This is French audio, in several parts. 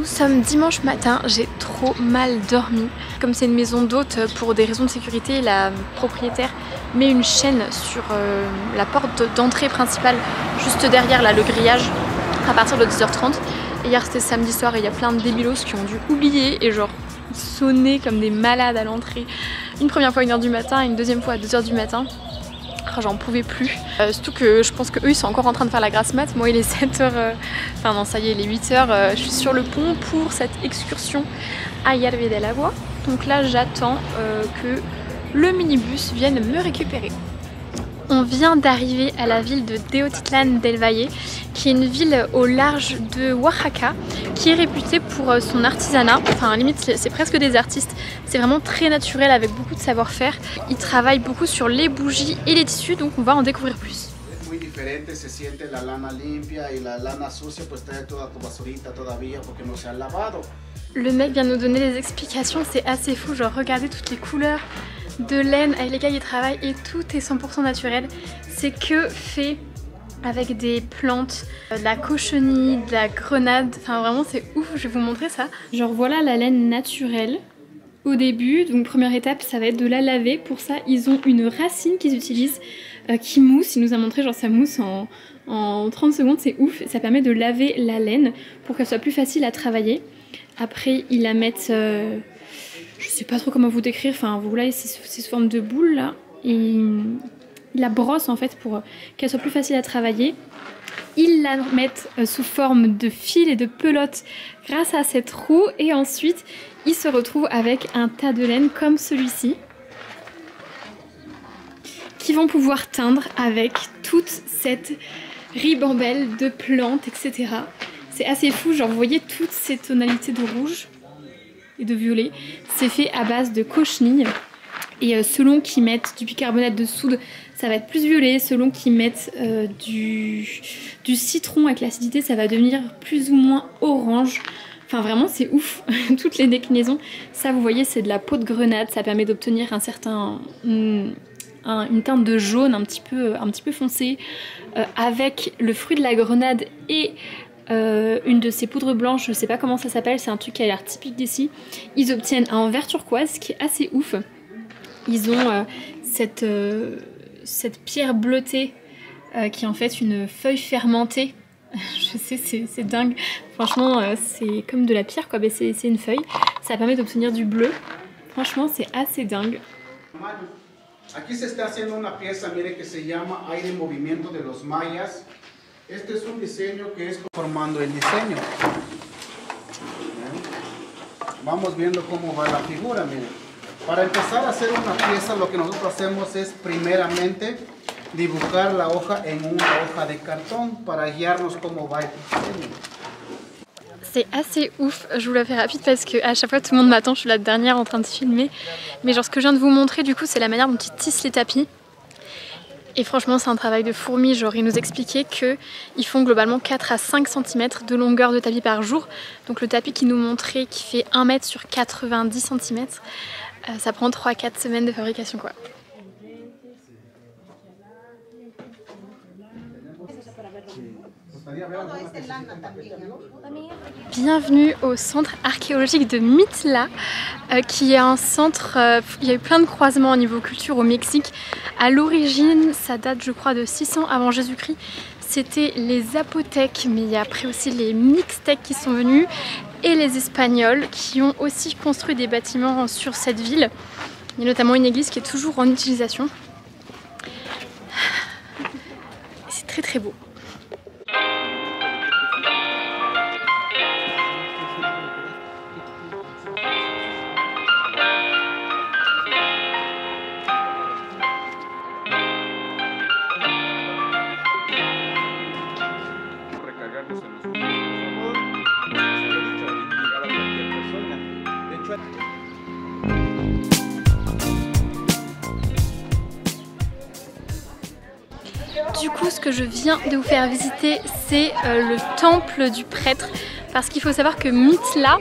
Nous sommes dimanche matin, j'ai trop mal dormi. Comme c'est une maison d'hôte, pour des raisons de sécurité, la propriétaire met une chaîne sur la porte d'entrée principale, juste derrière là, le grillage, à partir de 10h30. Et hier c'était samedi soir et il y a plein de débilos qui ont dû oublier et genre sonner comme des malades à l'entrée. Une première fois à 1h du matin et une deuxième fois à 2h du matin. J'en pouvais plus. Surtout que je pense qu'eux ils sont encore en train de faire la grasse mat. Moi il est 7h, enfin non ça y est il est 8h. Je suis sur le pont pour cette excursion à Järve del Agua. Donc là j'attends que le minibus vienne me récupérer. On vient d'arriver à la ville de Deotitlán del Valle, qui est une ville au large de Oaxaca, qui est réputée pour son artisanat. Enfin, limite, c'est presque des artistes. C'est vraiment très naturel avec beaucoup de savoir-faire. Ils travaillent beaucoup sur les bougies et les tissus, donc on va en découvrir plus. Le mec vient nous donner des explications, c'est assez fou. Genre, regardez toutes les couleurs de laine avec lesquelles ils travaillent et tout est 100% naturel. C'est que fait avec des plantes, de la cochenille, de la grenade. Enfin, vraiment, c'est ouf. Je vais vous montrer ça. Genre, voilà la laine naturelle. Au début, donc première étape, ça va être de la laver. Pour ça, ils ont une racine qu'ils utilisent qui mousse. Il nous a montré, genre, ça mousse en 30 secondes. C'est ouf. Ça permet de laver la laine pour qu'elle soit plus facile à travailler. Après, ils la mettent... je sais pas trop comment vous décrire, enfin vous voyez c'est sous forme de boule là, et ils la brossent en fait pour qu'elle soit plus facile à travailler. Ils la mettent sous forme de fil et de pelote grâce à cette roue et ensuite ils se retrouvent avec un tas de laine comme celui-ci qui vont pouvoir teindre avec toute cette ribambelle de plantes etc. C'est assez fou, genre vous voyez toutes ces tonalités de rouge et de violet, c'est fait à base de cochenille et selon qu'ils mettent du bicarbonate de soude ça va être plus violet, selon qu'ils mettent du citron avec l'acidité ça va devenir plus ou moins orange, enfin vraiment c'est ouf. Toutes les déclinaisons, ça vous voyez c'est de la peau de grenade, ça permet d'obtenir un certain une teinte de jaune un petit peu foncé avec le fruit de la grenade et une de ces poudres blanches, je sais pas comment ça s'appelle, c'est un truc qui a l'air typique d'ici. Ils obtiennent un vert turquoise qui est assez ouf. Ils ont cette pierre bleutée qui est en fait une feuille fermentée. Je sais, c'est dingue. Franchement, c'est comme de la pierre quoi, mais c'est une feuille. Ça permet d'obtenir du bleu. Franchement, c'est assez dingue. Aquí se está haciendo una pieza, mire, que se llama Aire en Movimiento de los Mayas. Este es un diseño que es formando el diseño. Vamos viendo cómo va la figura, miren. Para empezar a hacer una pieza, lo que nosotros hacemos es primeramente dibujar la hoja en una hoja de cartón para guiarnos cómo va el diseño. C'est assez ouf, je vous la fais rapide parce que à chaque fois tout le monde m'attend, je suis la dernière en train de filmer. Mais genre ce que je viens de vous montrer du coup c'est la manière dont ils tissent les tapis. Et franchement c'est un travail de fourmi, genre ils nous expliquaient qu'ils font globalement 4 à 5 cm de longueur de tapis par jour. Donc le tapis qu'ils nous montraient qui fait 1 mètre sur 90 cm, ça prend 3 à 4 semaines de fabrication quoi. Bienvenue au centre archéologique de Mitla, qui est un centre, il y a eu plein de croisements au niveau culture au Mexique. À l'origine, ça date je crois de 600 avant Jésus-Christ. C'était les Zapotèques, mais il y a après aussi les Mixtèques qui sont venus et les Espagnols qui ont aussi construit des bâtiments sur cette ville. Il y a notamment une église qui est toujours en utilisation. C'est très très beau. Du coup, ce que je viens de vous faire visiter, c'est le temple du prêtre. Parce qu'il faut savoir que Mitla,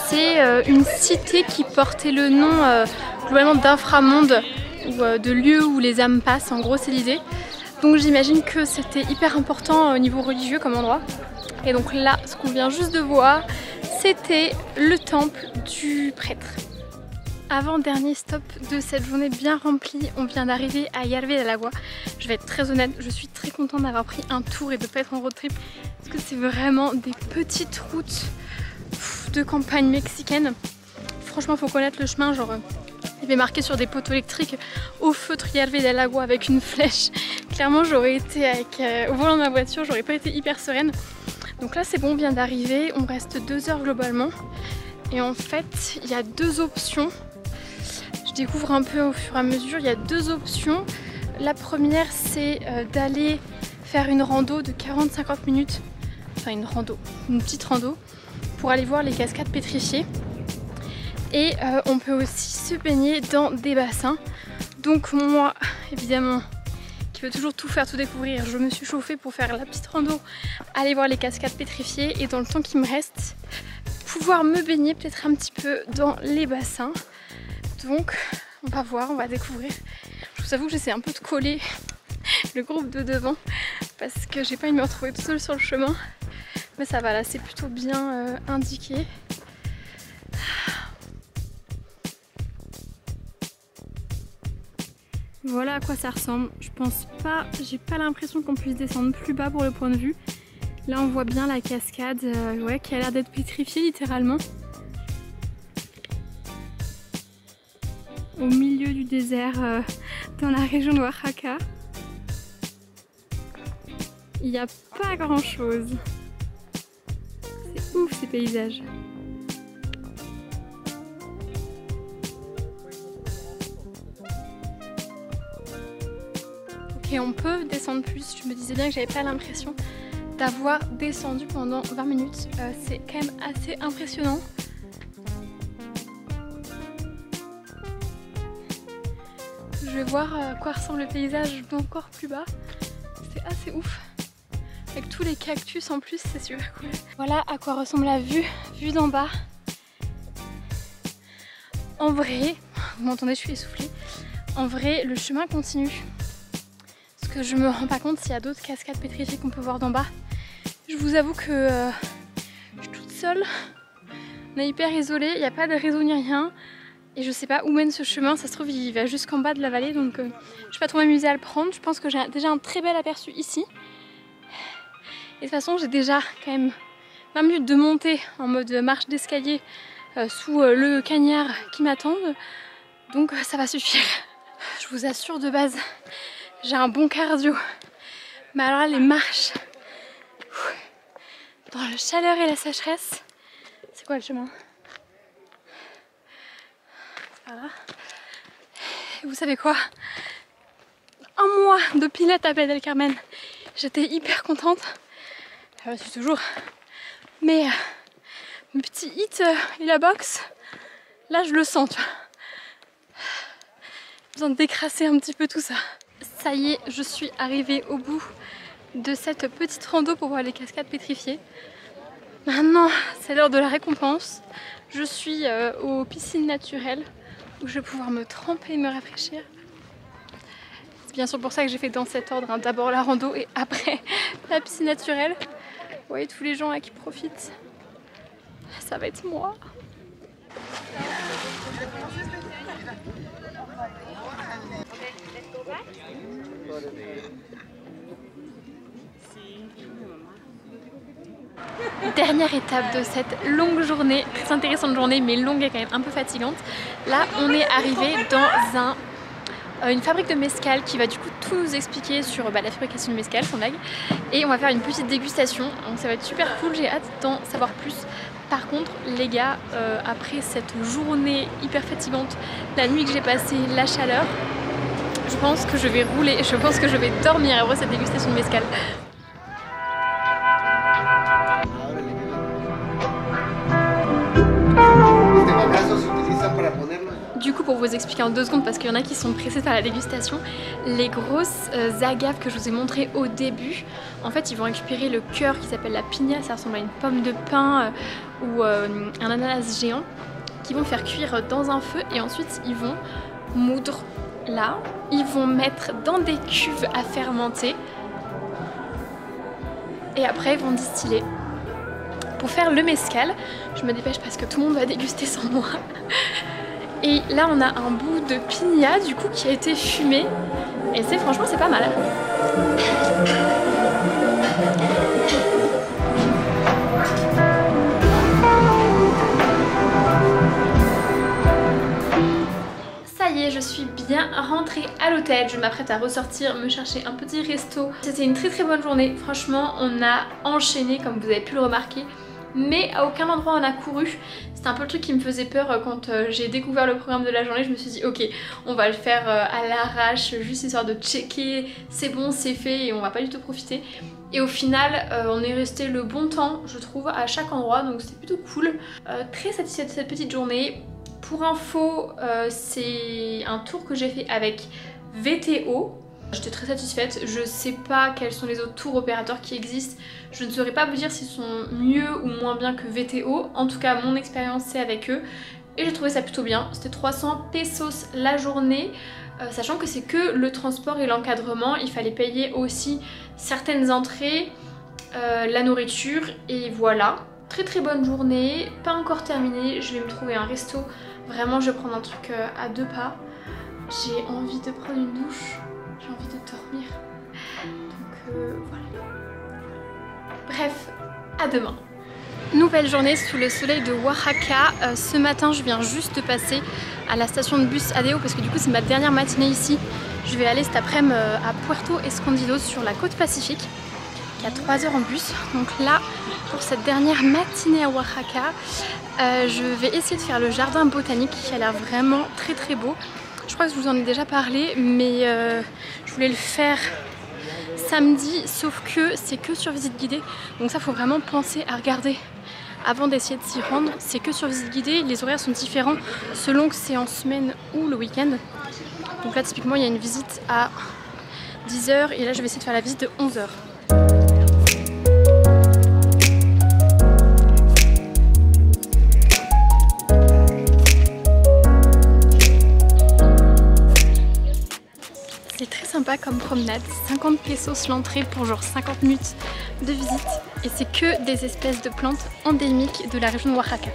c'est une cité qui portait le nom globalement d'inframonde, ou de lieu où les âmes passent. En gros, c'est l'idée. Donc j'imagine que c'était hyper important au niveau religieux comme endroit. Et donc là, ce qu'on vient juste de voir, c'était le temple du prêtre. Avant-dernier stop de cette journée bien remplie, on vient d'arriver à Yerbe del Agua. Je vais être très honnête, je suis très contente d'avoir pris un tour et de ne pas être en road trip parce que c'est vraiment des petites routes de campagne mexicaine. Franchement, faut connaître le chemin, genre il est marqué sur des poteaux électriques au feutre Yerbe del Agua avec une flèche. Clairement, j'aurais été avec, au volant de ma voiture, j'aurais pas été hyper sereine. Donc là, c'est bon, on vient d'arriver, on reste 2 heures globalement. Et en fait, il y a 2 options. Je découvre un peu au fur et à mesure, il y a 2 options. La première, c'est d'aller faire une rando de 40-50 minutes. Enfin une petite rando pour aller voir les cascades pétrifiées. Et on peut aussi se baigner dans des bassins. Donc moi, évidemment, qui veux toujours tout faire, tout découvrir, je me suis chauffée pour faire la petite rando, aller voir les cascades pétrifiées et dans le temps qui me reste, pouvoir me baigner peut-être un petit peu dans les bassins. Donc on va voir, on va découvrir. Je vous avoue que j'essaie un peu de coller le groupe de devant parce que j'ai pas envie de me retrouver toute seule sur le chemin. Mais ça va, là c'est plutôt bien indiqué. Voilà à quoi ça ressemble. Je pense pas, j'ai pas l'impression qu'on puisse descendre plus bas pour le point de vue. Là on voit bien la cascade ouais, qui a l'air d'être pétrifiée littéralement. Au milieu du désert dans la région de Oaxaca. Il n'y a pas grand chose. C'est ouf ces paysages. Ok, on peut descendre plus. Je me disais bien que j'avais pas l'impression d'avoir descendu pendant 20 minutes. C'est quand même assez impressionnant. Je vais voir à quoi ressemble le paysage d'encore plus bas. C'est assez ouf. Avec tous les cactus en plus, c'est super cool. Voilà à quoi ressemble la vue d'en bas. En vrai, vous m'entendez, je suis essoufflée. En vrai, le chemin continue. Parce que je me rends pas compte s'il y a d'autres cascades pétrifiées qu'on peut voir d'en bas. Je vous avoue que je suis toute seule. On est hyper isolé, il n'y a pas de réseau ni rien. Et je sais pas où mène ce chemin, ça se trouve il va jusqu'en bas de la vallée, donc je vais pas trop m'amuser à le prendre. Je pense que j'ai déjà un très bel aperçu ici. Et de toute façon j'ai déjà quand même 20 minutes de montée en mode marche d'escalier sous le cagnard qui m'attendent. Donc ça va suffire. Je vous assure de base, j'ai un bon cardio. Mais alors là les marches, dans la chaleur et la sécheresse, c'est quoi le chemin ? Voilà. Et vous savez quoi? Un mois de pilote à Playa del Carmen. J'étais hyper contente. Je suis toujours. Mais mon petit hit et la boxe, là je le sens, tu vois. J'ai besoin de décrasser un petit peu tout ça. Ça y est, je suis arrivée au bout de cette petite rando pour voir les cascades pétrifiées. Maintenant, c'est l'heure de la récompense. Je suis aux piscines naturelles où je vais pouvoir me tremper et me rafraîchir. C'est bien sûr pour ça que j'ai fait dans cet ordre, hein. D'abord la rando et après la piscine naturelle. Vous voyez tous les gens là qui profitent. Ça va être moi. Dernière étape de cette longue journée, très intéressante journée mais longue et quand même un peu fatigante. Là on est arrivé dans une fabrique de mezcal qui va du coup tout nous expliquer sur la fabrication du mezcal, sans blague. Et on va faire une petite dégustation, donc ça va être super cool, j'ai hâte d'en savoir plus. Par contre les gars, après cette journée hyper fatigante, la nuit que j'ai passée, la chaleur, je pense que je vais rouler, je pense que je vais dormir après cette dégustation de mezcal. Du coup, pour vous expliquer en 2 secondes, parce qu'il y en a qui sont pressés par la dégustation, les grosses agaves que je vous ai montrées au début, en fait ils vont récupérer le cœur qui s'appelle la piña, ça ressemble à une pomme de pin ou un ananas géant, qui vont faire cuire dans un feu et ensuite ils vont moudre là, ils vont mettre dans des cuves à fermenter et après ils vont distiller. pour faire le mezcal. Je me dépêche parce que tout le monde va déguster sans moi. Et là on a un bout de piña du coup qui a été fumé. Et franchement c'est pas mal. Ça y est, je suis bien rentrée à l'hôtel. Je m'apprête à ressortir, me chercher un petit resto. C'était une très très bonne journée. Franchement, on a enchaîné comme vous avez pu le remarquer. Mais à aucun endroit on a couru. C'était un peu le truc qui me faisait peur quand j'ai découvert le programme de la journée. Je me suis dit ok, on va le faire à l'arrache, juste histoire de checker, c'est bon, c'est fait et on va pas du tout profiter. Et au final, on est resté le bon temps, je trouve, à chaque endroit, donc c'était plutôt cool. Très satisfaite de cette petite journée. Pour info, c'est un tour que j'ai fait avec VTO. J'étais très satisfaite, je sais pas quels sont les autres tours opérateurs qui existent, je ne saurais pas vous dire s'ils sont mieux ou moins bien que VTO, en tout cas mon expérience c'est avec eux et j'ai trouvé ça plutôt bien. C'était 300 pesos la journée, sachant que c'est que le transport et l'encadrement, il fallait payer aussi certaines entrées, la nourriture et voilà. Très très bonne journée, pas encore terminée, je vais me trouver un resto, vraiment je vais prendre un truc à 2 pas, j'ai envie de prendre une douche. J'ai envie de dormir, donc voilà. Bref, à demain. Nouvelle journée sous le soleil de Oaxaca. Ce matin, je viens juste de passer à la station de bus ADO parce que du coup c'est ma dernière matinée ici. Je vais aller cet après-midi à Puerto Escondido sur la côte pacifique, qui a 3 heures en bus. Donc là, pour cette dernière matinée à Oaxaca, je vais essayer de faire le jardin botanique qui a l'air vraiment très très beau. Je crois que je vous en ai déjà parlé, mais je voulais le faire samedi, sauf que c'est que sur visite guidée. Donc ça, faut vraiment penser à regarder avant d'essayer de s'y rendre. C'est que sur visite guidée, les horaires sont différents selon que c'est en semaine ou le week-end. Donc là, typiquement, il y a une visite à 10 h et là, je vais essayer de faire la visite de 11 h. C'est très sympa comme promenade, 50 pesos l'entrée pour genre 50 minutes de visite et c'est que des espèces de plantes endémiques de la région de Oaxaca.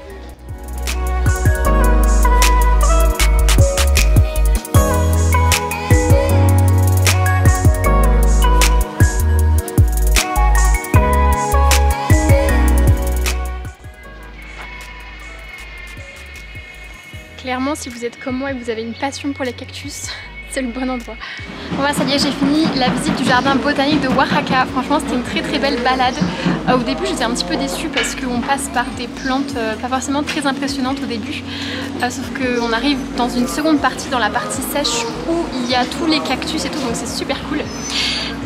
Clairement, si vous êtes comme moi et que vous avez une passion pour les cactus, c'est le bon endroit. Bon bah ça y est, j'ai fini la visite du jardin botanique de Oaxaca. Franchement c'était une très très belle balade. Au début j'étais un petit peu déçue parce qu'on passe par des plantes pas forcément très impressionnantes au début. Sauf qu'on arrive dans une seconde partie, dans la partie sèche où il y a tous les cactus et tout, donc c'est super cool.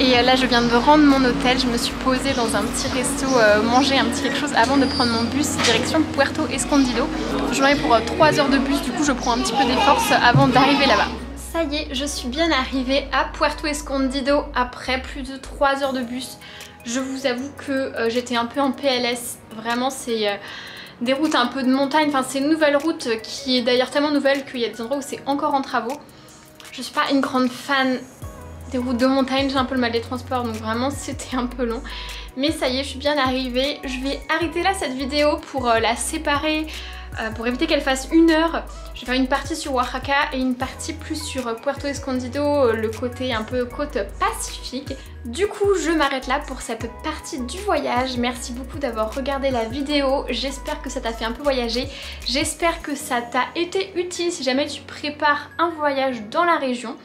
Et là je viens de rendre mon hôtel, je me suis posée dans un petit resto, manger un petit quelque chose avant de prendre mon bus direction Puerto Escondido. J'en ai pour 3 heures de bus, du coup je prends un petit peu des forces avant d'arriver là-bas. Ça y est, je suis bien arrivée à Puerto Escondido après plus de 3 heures de bus. Je vous avoue que j'étais un peu en PLS. Vraiment, c'est des routes un peu de montagne. Enfin, c'est une nouvelle route qui est d'ailleurs tellement nouvelle qu'il y a des endroits où c'est encore en travaux. Je suis pas une grande fan des routes de montagne. J'ai un peu le mal des transports, donc vraiment, c'était un peu long. Mais ça y est, je suis bien arrivée. Je vais arrêter là cette vidéo pour la séparer. Pour éviter qu'elle fasse 1 heure, je vais faire une partie sur Oaxaca et une partie plus sur Puerto Escondido, le côté un peu côte pacifique. Du coup, je m'arrête là pour cette partie du voyage. Merci beaucoup d'avoir regardé la vidéo. J'espère que ça t'a fait un peu voyager. J'espère que ça t'a été utile si jamais tu prépares un voyage dans la région.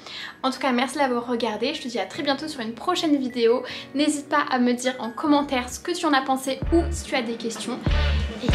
En tout cas, merci d'avoir regardé. Je te dis à très bientôt sur une prochaine vidéo. N'hésite pas à me dire en commentaire ce que tu en as pensé ou si tu as des questions. Et